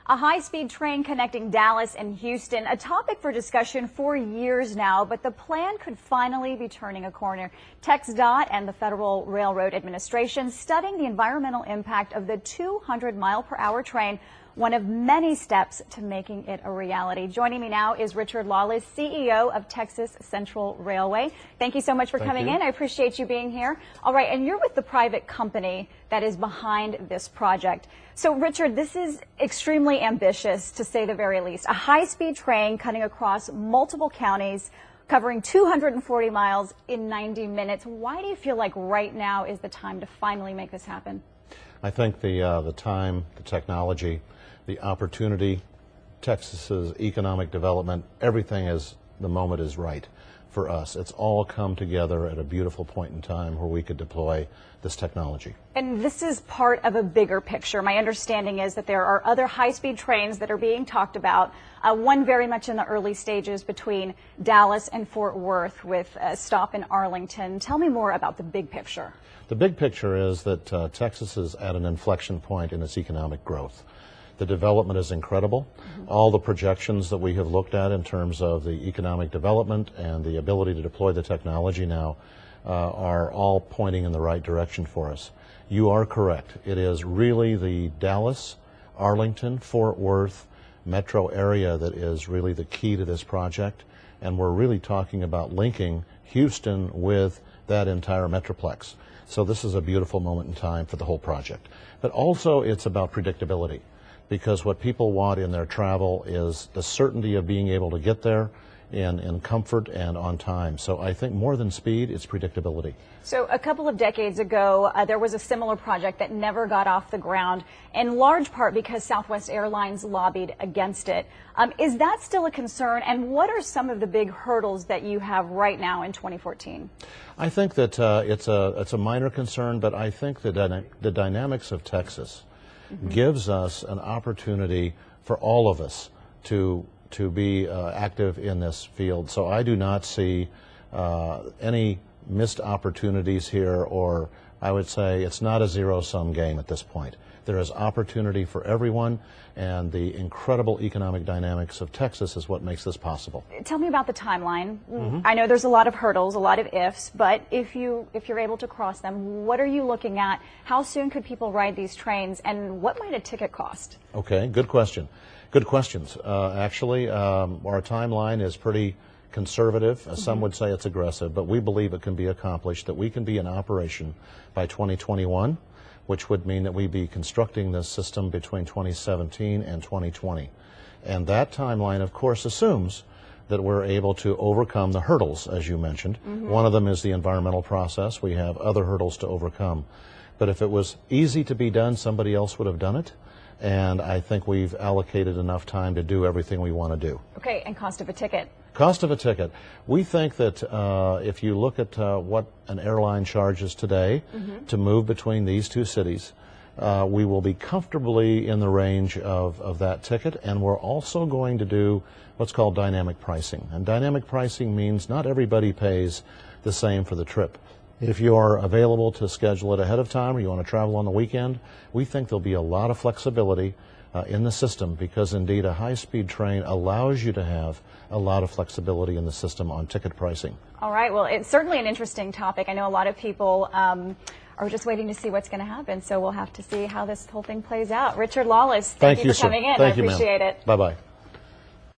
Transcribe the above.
A high-speed train connecting Dallas and Houston, a topic for discussion for years now, but the plan could finally be turning a corner. TxDOT and the Federal Railroad Administration studying the environmental impact of the 200-mile-per-hour train, one of many steps to making it a reality. Joining me now is Richard Lawless, CEO of Texas Central Railway. Thank you so much for coming in. I appreciate you being here. All right, and you're with the private company that is behind this project. So, Richard, this is extremely ambitious, to say the very least. A high-speed train cutting across multiple counties, covering 240 miles in 90 minutes. Why do you feel like right now is the time to finally make this happen? I think the time, the technology, the opportunity, Texas's economic development, everything is, the moment is right for us. It's all come together at a beautiful point in time where we could deploy this technology. And this is part of a bigger picture. My understanding is that there are other high-speed trains that are being talked about, one very much in the early stages between Dallas and Fort Worth with a stop in Arlington. Tell me more about the big picture. The big picture is that Texas is at an inflection point in its economic growth. The development is incredible. All the projections that we have looked at in terms of the economic development and the ability to deploy the technology now are all pointing in the right direction for us. You are correct. It is really the Dallas, Arlington, Fort Worth metro area that is really the key to this project, and we're really talking about linking Houston with that entire metroplex. So this is a beautiful moment in time for the whole project. But also it's about predictability, because what people want in their travel is the certainty of being able to get there in comfort and on time. So I think more than speed, it's predictability. So a couple of decades ago, there was a similar project that never got off the ground, in large part because Southwest Airlines lobbied against it. Is that still a concern, and what are some of the big hurdles that you have right now in 2014? I think that it's a minor concern, but I think that the dynamics of Texas gives us an opportunity for all of us to be active in this field. So I do not see any missed opportunities here, or I would say it's not a zero-sum game at this point. There is opportunity for everyone, and the incredible economic dynamics of Texas is what makes this possible. Tell me about the timeline. I know there's a lot of hurdles, a lot of ifs, but if you're able to cross them, what are you looking at? How soon could people ride these trains, and what might a ticket cost? Okay, good question. Good questions. Actually, our timeline is pretty conservative. Some would say it's aggressive, but we believe it can be accomplished, that we can be in operation by 2021, which would mean that we'd be constructing this system between 2017 and 2020. And that timeline, of course, assumes that we're able to overcome the hurdles, as you mentioned. One of them is the environmental process. We have other hurdles to overcome. But if it was easy to be done, somebody else would have done it. And I think we've allocated enough time to do everything we want to do. Okay, and cost of a ticket? Cost of a ticket. We think that if you look at what an airline charges today to move between these two cities, we will be comfortably in the range of that ticket, and we're also going to do what's called dynamic pricing. And dynamic pricing means not everybody pays the same for the trip. If you are available to schedule it ahead of time, or you want to travel on the weekend, we think there'll be a lot of flexibility in the system, because indeed a high-speed train allows you to have a lot of flexibility in the system on ticket pricing. All right, well, it's certainly an interesting topic. I know a lot of people are just waiting to see what's going to happen, so we'll have to see how this whole thing plays out. Richard Lawless, thank you for coming in. Thank you, I appreciate it. Bye-bye.